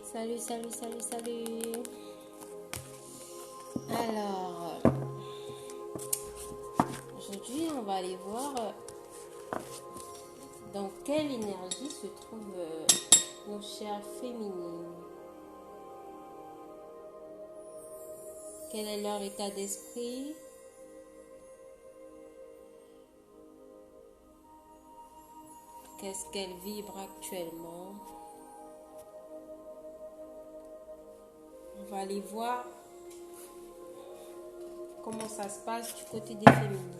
Salut, salut, salut, salut. Alors, aujourd'hui, on va aller voir dans quelle énergie se trouvent nos chères féminines. Quel est leur état d'esprit? Qu'est-ce qu'elles vibrent actuellement? On va aller voir comment ça se passe du côté des féminines.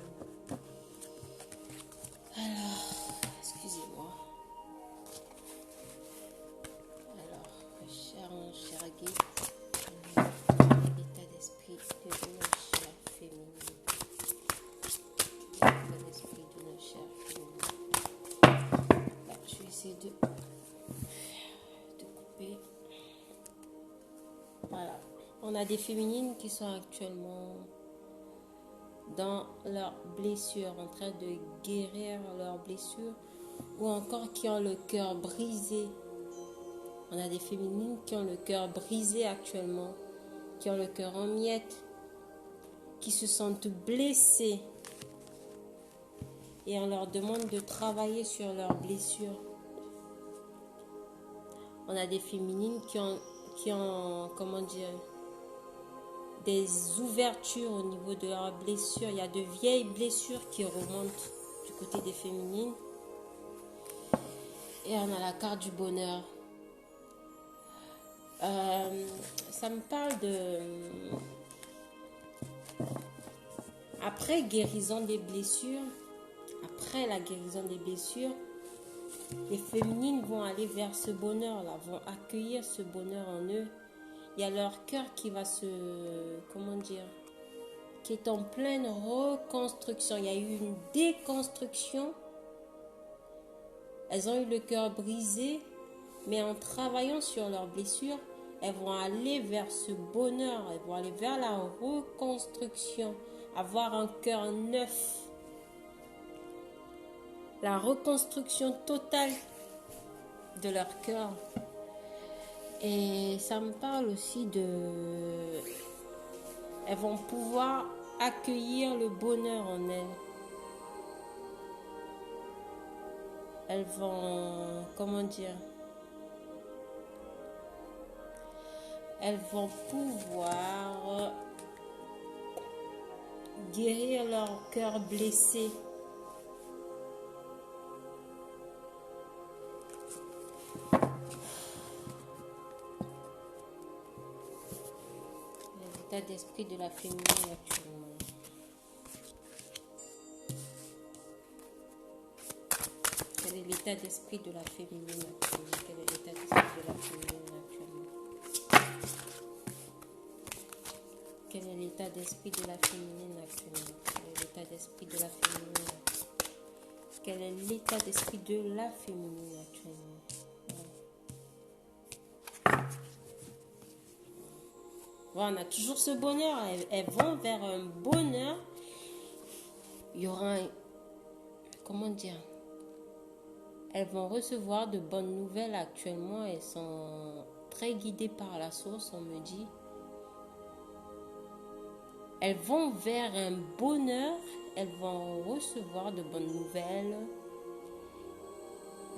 Alors, excusez-moi. Alors, cher guide, l'état d'esprit de nos chères féminines. L'état d'esprit de nos chères féminines. Là, je vais essayer de couper. Voilà. On a des féminines qui sont actuellement dans leurs blessures, en train de guérir leurs blessures, ou encore qui ont le cœur brisé. On a des féminines qui ont le cœur brisé actuellement, qui ont le cœur en miettes, qui se sentent blessées. Et on leur demande de travailler sur leurs blessures. On a des féminines qui ont comment dire, des ouvertures au niveau de leurs blessures. Il y a de vieilles blessures qui remontent du côté des féminines. Et on a la carte du bonheur. Ça me parle de... Après guérison des blessures, après la guérison des blessures, les féminines vont aller vers ce bonheur-là, vont accueillir ce bonheur en eux. Il y a leur cœur qui va qui est en pleine reconstruction. Il y a eu une déconstruction. Elles ont eu le cœur brisé, mais en travaillant sur leurs blessures, elles vont aller vers ce bonheur, elles vont aller vers la reconstruction, avoir un cœur neuf. La reconstruction totale de leur cœur. Et ça me parle aussi de... Elles vont pouvoir accueillir le bonheur en elles. Elles vont... Elles vont pouvoir guérir leur cœur blessé. L'état d'esprit de la féminine actuellement. Quel est l'état d'esprit de la féminine actuellement? Quel est l'état d'esprit de la féminine actuellement? Quel est l'état d'esprit de la féminine actuellement? Quel est l'état d'esprit de la féminine actuellement? Quel est l'état d'esprit de la féminine actuellement? Voilà, on a toujours ce bonheur. Elles vont vers un bonheur. Il y aura un... Comment dire? Elles vont recevoir de bonnes nouvelles actuellement. Elles sont très guidées par la source, on me dit. Elles vont vers un bonheur. Elles vont recevoir de bonnes nouvelles.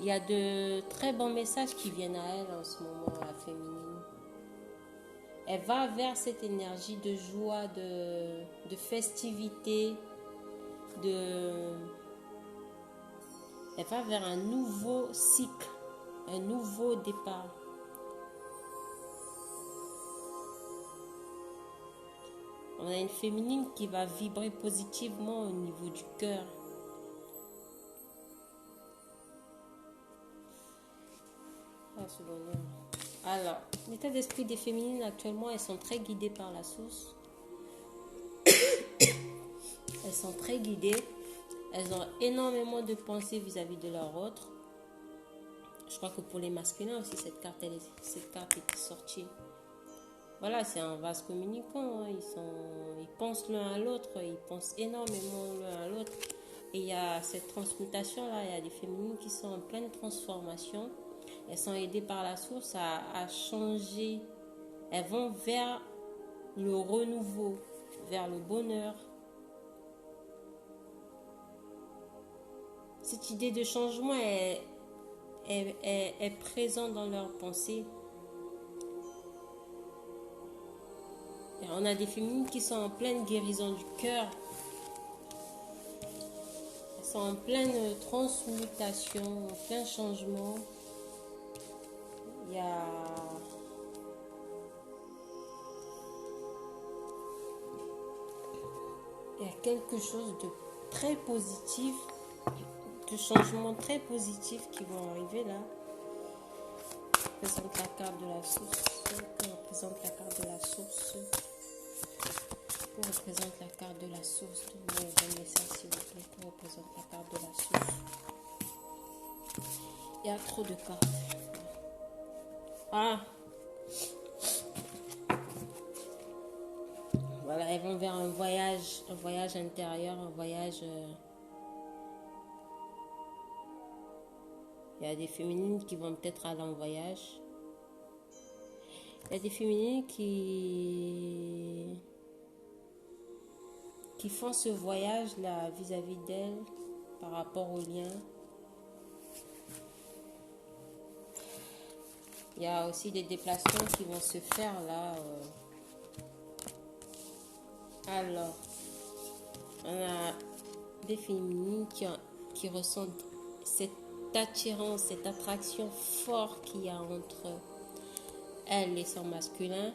Il y a de très bons messages qui viennent à elles en ce moment, la féminine. Elle va vers cette énergie de joie, de festivité, elle va vers un nouveau cycle, un nouveau départ. On a une féminine qui va vibrer positivement au niveau du cœur. Ah, ce bonheur. Alors, l'état d'esprit des féminines actuellement, elles sont très guidées par la source. Elles sont très guidées. Elles ont énormément de pensées vis-à-vis de leur autre. Je crois que pour les masculins aussi, cette carte est sortie. Voilà, c'est un vase communicant. Hein. Ils pensent l'un à l'autre. Ils pensent énormément l'un à l'autre. Et il y a cette transmutation-là. Il y a des féminines qui sont en pleine transformation. Elles sont aidées par la source à changer. Elles vont vers le renouveau, vers le bonheur. Cette idée de changement est présente dans leurs pensées. Et on a des féminines qui sont en pleine guérison du cœur. Elles sont en pleine transmutation, en plein changement. Il y a quelque chose de très positif, de changements très positifs qui vont arriver là. On représente la carte de la source. On représente la carte de la source. On représente la carte de la source. Donnez ça s'il vous plaît. On représente la carte de la source. Il y a trop de cartes. Ah! Voilà, elles vont vers un voyage intérieur, un voyage. Il y a des féminines qui vont peut-être aller en voyage. Il y a des féminines qui font ce voyage-là vis-à-vis d'elles par rapport au lien. Il y a aussi des déplacements qui vont se faire là. Alors, on a des féminines qui ressentent cette attirance, cette attraction forte qu'il y a entre elle et son masculin,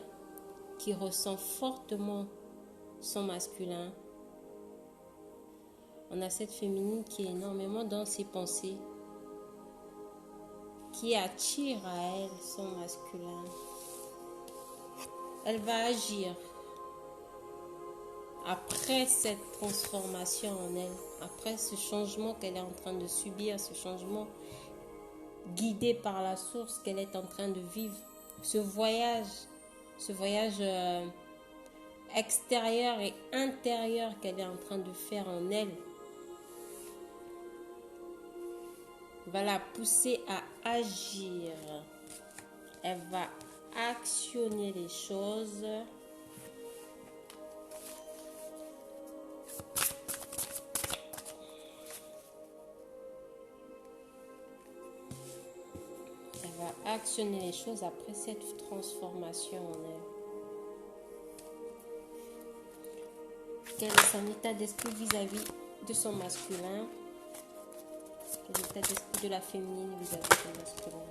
qui ressent fortement son masculin. On a cette féminine qui est énormément dans ses pensées, qui attire à elle son masculin. Elle va agir après cette transformation en elle, après ce changement qu'elle est en train de subir, ce changement guidé par la source qu'elle est en train de vivre, ce voyage extérieur et intérieur qu'elle est en train de faire en elle, va la pousser à agir. Elle va actionner les choses. Actionner les choses après cette transformation en elle. Quel est son état d'esprit vis-à-vis de son masculin? Quel est l'état d'esprit de la féminine vis-à-vis de son masculin?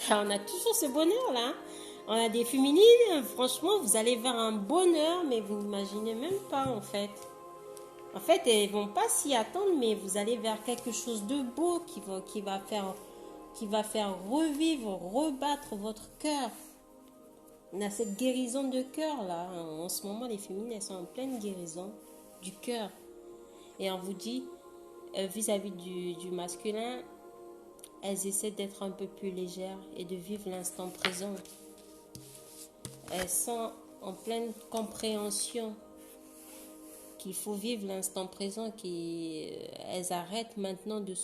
On a toujours ce bonheur là. On a des féminines, franchement, vous allez vers un bonheur, mais vous n'imaginez même pas en fait. En fait, elles vont pas s'y attendre, mais vous allez vers quelque chose de beau qui va faire revivre, rebattre votre cœur. On a cette guérison de cœur là. En ce moment, les féminines, elles sont en pleine guérison du cœur. Et on vous dit, vis-à-vis du masculin, elles essaient d'être un peu plus légères et de vivre l'instant présent. Elles sont en pleine compréhension qu'il faut vivre l'instant présent, qu'elles arrêtent maintenant de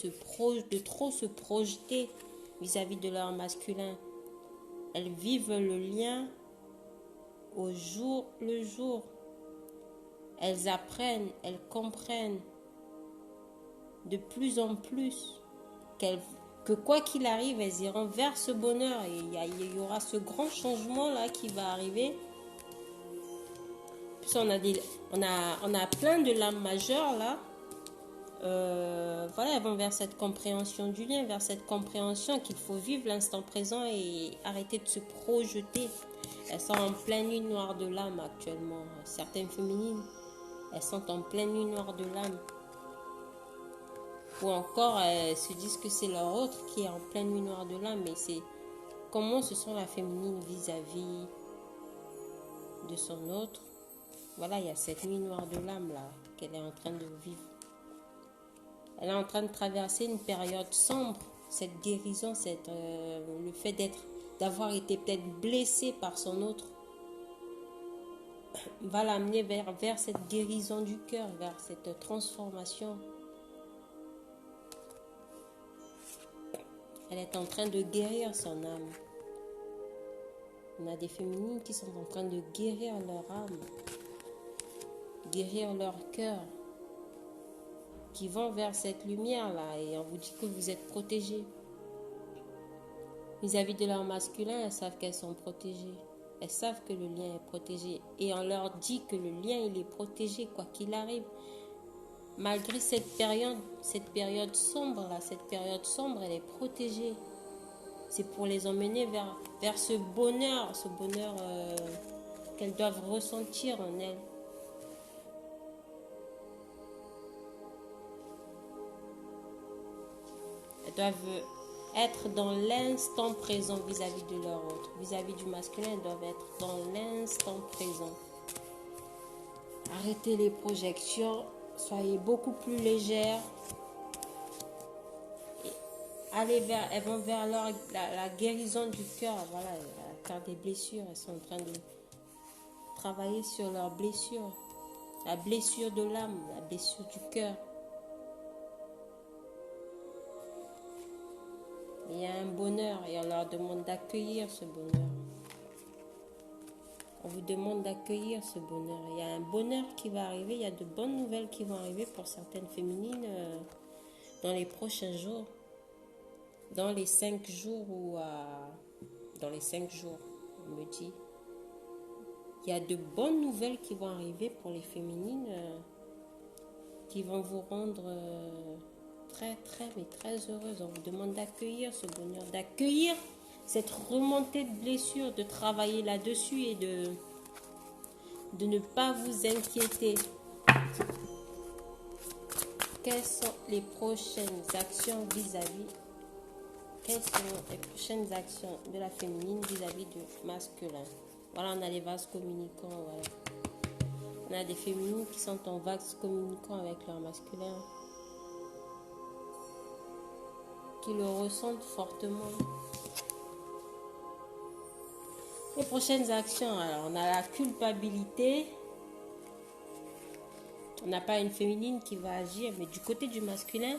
trop se projeter vis-à-vis de leur masculin. Elles vivent le lien au jour le jour. Elles apprennent, elles comprennent de plus en plus que quoi qu'il arrive, elles iront vers ce bonheur. Et il y aura ce grand changement là qui va arriver. Puis on a plein de lames majeures là. Voilà, elles vont vers cette compréhension du lien, vers cette compréhension qu'il faut vivre l'instant présent et arrêter de se projeter. Elles sont en pleine nuit noire de l'âme actuellement. Certaines féminines, elles sont en pleine nuit noire de l'âme. Ou encore, elles se disent que c'est leur autre qui est en pleine nuit noire de l'âme. Mais c'est comment se sent la féminine vis-à-vis de son autre. Voilà, il y a cette nuit noire de l'âme là qu'elle est en train de vivre. Elle est en train de traverser une période sombre. Cette guérison, le fait d'avoir été peut-être blessée par son autre, va l'amener vers cette guérison du cœur, vers cette transformation. Elle est en train de guérir son âme. On a des féminines qui sont en train de guérir leur âme, guérir leur cœur, qui vont vers cette lumière-là et on vous dit que vous êtes protégés. Vis-à-vis de leur masculin, elles savent qu'elles sont protégées. Elles savent que le lien est protégé. Et on leur dit que le lien, il est protégé, quoi qu'il arrive. Malgré cette période sombre, là, cette période sombre, elle est protégée. C'est pour les emmener vers ce bonheur qu'elles doivent ressentir en elles. Elles doivent être dans l'instant présent vis-à-vis de leur autre. Vis-à-vis du masculin, elles doivent être dans l'instant présent. Arrêtez les projections, soyez beaucoup plus légères. Elles vont vers la guérison du cœur. Voilà, car des blessures, elles sont en train de travailler sur leurs blessures. La blessure de l'âme, la blessure du cœur. Il y a un bonheur et on leur demande d'accueillir ce bonheur. On vous demande d'accueillir ce bonheur. Il y a un bonheur qui va arriver, il y a de bonnes nouvelles qui vont arriver pour certaines féminines dans les prochains jours. Dans les 5 jours dans les 5 jours, on me dit. Il y a de bonnes nouvelles qui vont arriver pour les féminines qui vont vous rendre très, très, mais très heureuse. On vous demande d'accueillir ce bonheur, d'accueillir cette remontée de blessures, de travailler là-dessus et de ne pas vous inquiéter. Quelles sont les prochaines actions Quelles sont les prochaines actions de la féminine vis-à-vis du masculin? Voilà, on a les vases communicants. Voilà. On a des féminines qui sont en vases communicants avec leur masculin, qui le ressentent fortement. Les prochaines actions, alors on a la culpabilité. On n'a pas une féminine qui va agir, mais du côté du masculin,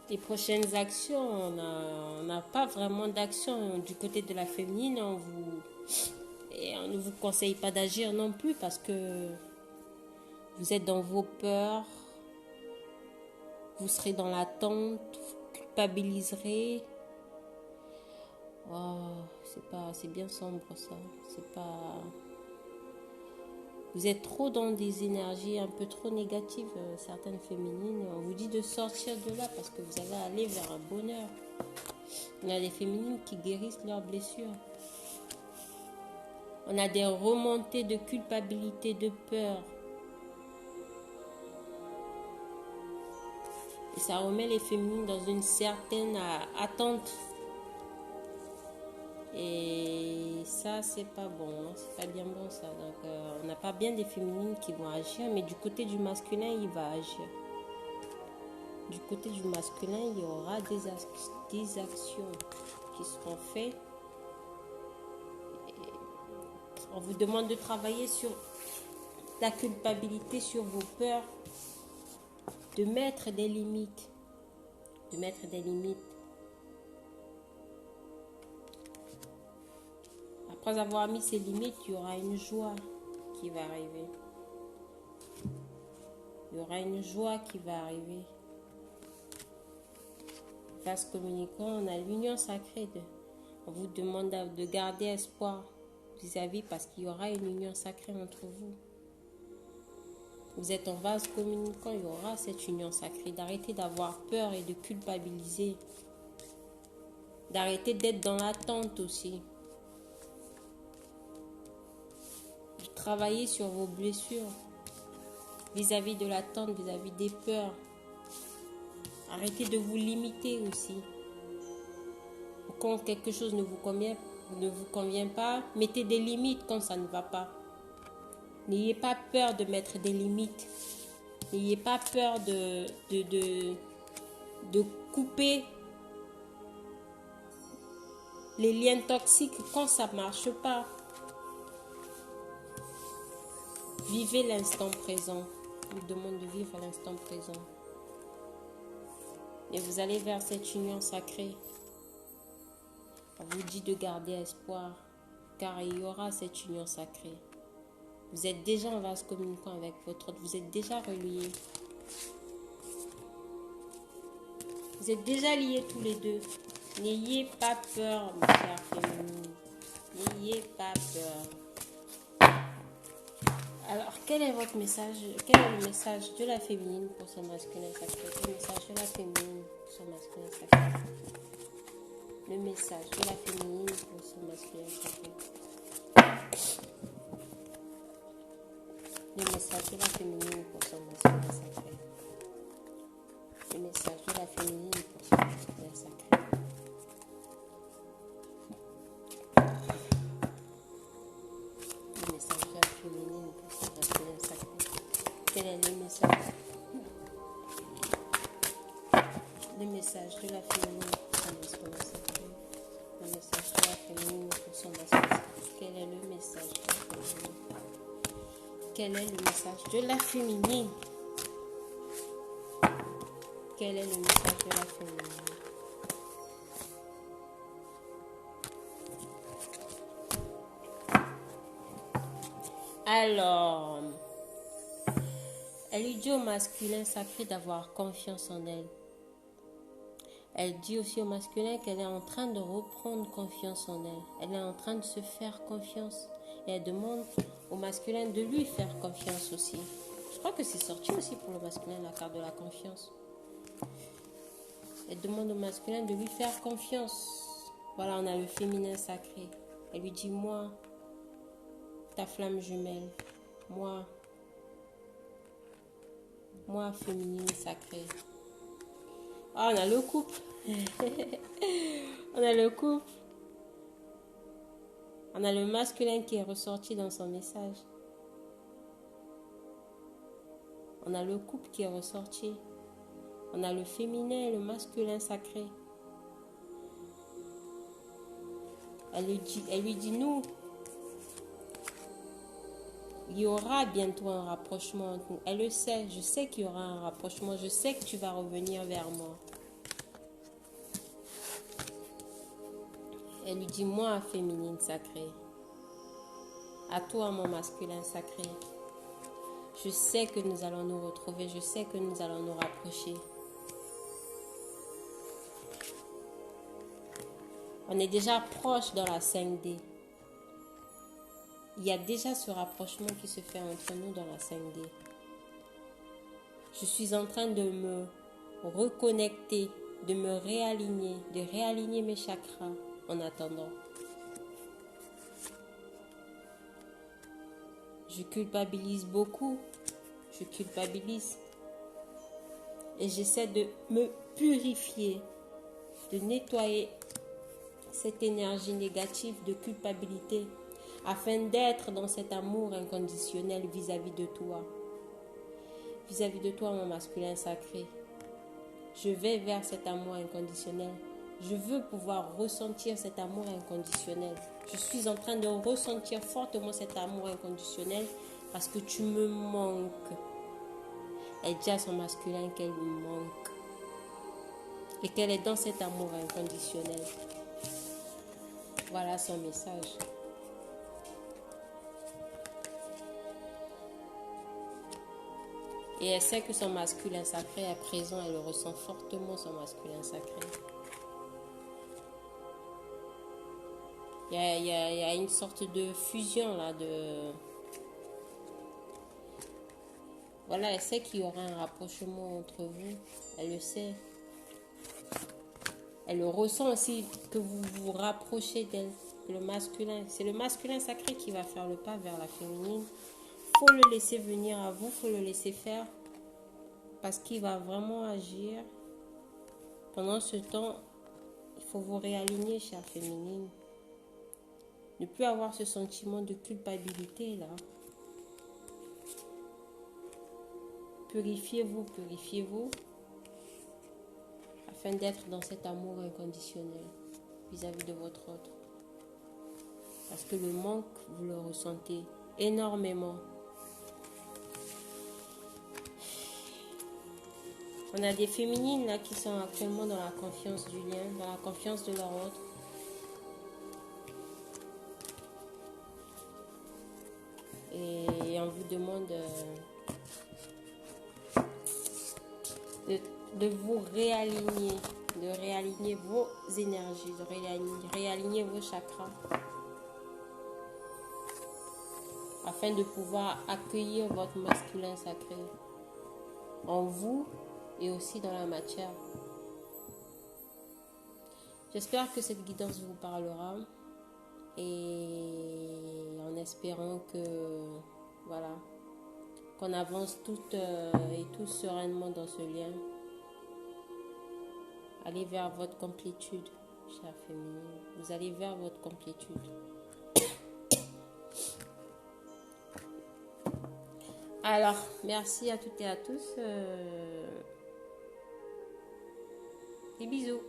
les prochaines actions, on n'a pas vraiment d'action du côté de la féminine. Et on ne vous conseille pas d'agir non plus parce que vous êtes dans vos peurs, vous serez dans l'attente, vous culpabiliserez. Oh, c'est bien sombre ça. Vous êtes trop dans des énergies un peu trop négatives, certaines féminines. On vous dit de sortir de là parce que vous allez aller vers un bonheur. On a des féminines qui guérissent leurs blessures. On a des remontées de culpabilité, de peur. Et ça remet les féminines dans une certaine attente. Et ça, c'est pas bon, hein? C'est pas bien bon ça. Donc, on n'a pas bien des féminines qui vont agir, mais du côté du masculin, il va agir. Du côté du masculin, il y aura des actions qui seront faites. Et on vous demande de travailler sur la culpabilité, sur vos peurs, de mettre des limites. Après avoir mis ces limites, il y aura une joie qui va arriver. Vase communicant, on a l'union sacrée. On vous demande de garder espoir vis-à-vis parce qu'il y aura une union sacrée entre vous. Vous êtes en vase communicant, il y aura cette union sacrée. D'arrêter d'avoir peur et de culpabiliser. D'arrêter d'être dans l'attente aussi. Travailler sur vos blessures vis-à-vis de l'attente, vis-à-vis des peurs. Arrêtez de vous limiter aussi. Quand quelque chose ne vous convient pas, mettez des limites quand ça ne va pas. N'ayez pas peur de mettre des limites. N'ayez pas peur de couper les liens toxiques quand ça ne marche pas. Vivez l'instant présent. Je vous demande de vivre l'instant présent. Et vous allez vers cette union sacrée. On vous dit de garder espoir, car il y aura cette union sacrée. Vous êtes déjà en vase communicant avec votre autre. Vous êtes déjà reliés. Vous êtes déjà liés tous les deux. N'ayez pas peur, ma chère féminine. N'ayez pas peur. Alors, quel est votre message? Quel est le message de la féminine pour son masculin sacré? Le message de la féminine pour son masculin sacré. Le message de la féminine pour son masculin sacré. Le message de la féminine pour son masculin sacré. Le message de la féminine pour son masculin sacré. Le message de la féminine pour son masculin sacré. Quel est le message? Le message de la féminine pour son masculin sacré. Le message de la féminine pour son masculin sacré. Quel est le message de la féminine? Quel est le message de la féminine? Quel est le message de la féminine? Alors, elle lui dit au masculin sacré d'avoir confiance en elle. Elle dit aussi au masculin qu'elle est en train de reprendre confiance en elle. Elle est en train de se faire confiance. Et elle demande au masculin de lui faire confiance aussi. Je crois que c'est sorti aussi pour le masculin, la carte de la confiance. Elle demande au masculin de lui faire confiance. Voilà, on a le féminin sacré. Elle lui dit, moi, ta flamme jumelle. Moi, féminine sacrée. Ah, on a le couple. On a le couple. On a le masculin qui est ressorti dans son message. On a le couple qui est ressorti. On a le féminin et le masculin sacré. Elle lui dit, nous, il y aura bientôt un rapprochement entre nous. Elle le sait, je sais qu'il y aura un rapprochement. Je sais que tu vas revenir vers moi. Elle lui dit, moi, féminine sacrée. À toi, mon masculin sacré. Je sais que nous allons nous retrouver. Je sais que nous allons nous rapprocher. On est déjà proche dans la 5D. Il y a déjà ce rapprochement qui se fait entre nous dans la 5D. Je suis en train de me reconnecter, de me réaligner, de réaligner mes chakras en attendant. Je culpabilise beaucoup. Je culpabilise. Et j'essaie de me purifier, de nettoyer cette énergie négative de culpabilité afin d'être dans cet amour inconditionnel vis-à-vis de toi. Vis-à-vis de toi, mon masculin sacré. Je vais vers cet amour inconditionnel. Je veux pouvoir ressentir cet amour inconditionnel. Je suis en train de ressentir fortement cet amour inconditionnel parce que tu me manques. Elle dit à son masculin qu'elle lui manque et qu'elle est dans cet amour inconditionnel. Voilà son message. Et elle sait que son masculin sacré est présent. Elle le ressent fortement, son masculin sacré. Il y a une sorte de fusion là. Voilà, elle sait qu'il y aura un rapprochement entre vous. Elle le sait. Elle le ressent aussi que vous vous rapprochez d'elle. Le masculin. C'est le masculin sacré qui va faire le pas vers la féminine. Il faut le laisser venir à vous. Il faut le laisser faire. Parce qu'il va vraiment agir. Pendant ce temps, il faut vous réaligner, chère féminine. Ne plus avoir ce sentiment de culpabilité là. Purifiez-vous, purifiez-vous, afin d'être dans cet amour inconditionnel vis-à-vis de votre autre. Parce que le manque, vous le ressentez énormément. On a des féminines là qui sont actuellement dans la confiance du lien, dans la confiance de leur autre. Et on vous demande de vous réaligner, de réaligner vos énergies, de réaligner vos chakras, afin de pouvoir accueillir votre masculin sacré en vous et aussi dans la matière. J'espère que cette guidance vous parlera et en espérant que voilà, qu'on avance toutes et tous sereinement dans ce lien. Allez vers votre complétude, chère féminine. Vous allez vers votre complétude. Alors, merci à toutes et à tous. Des bisous.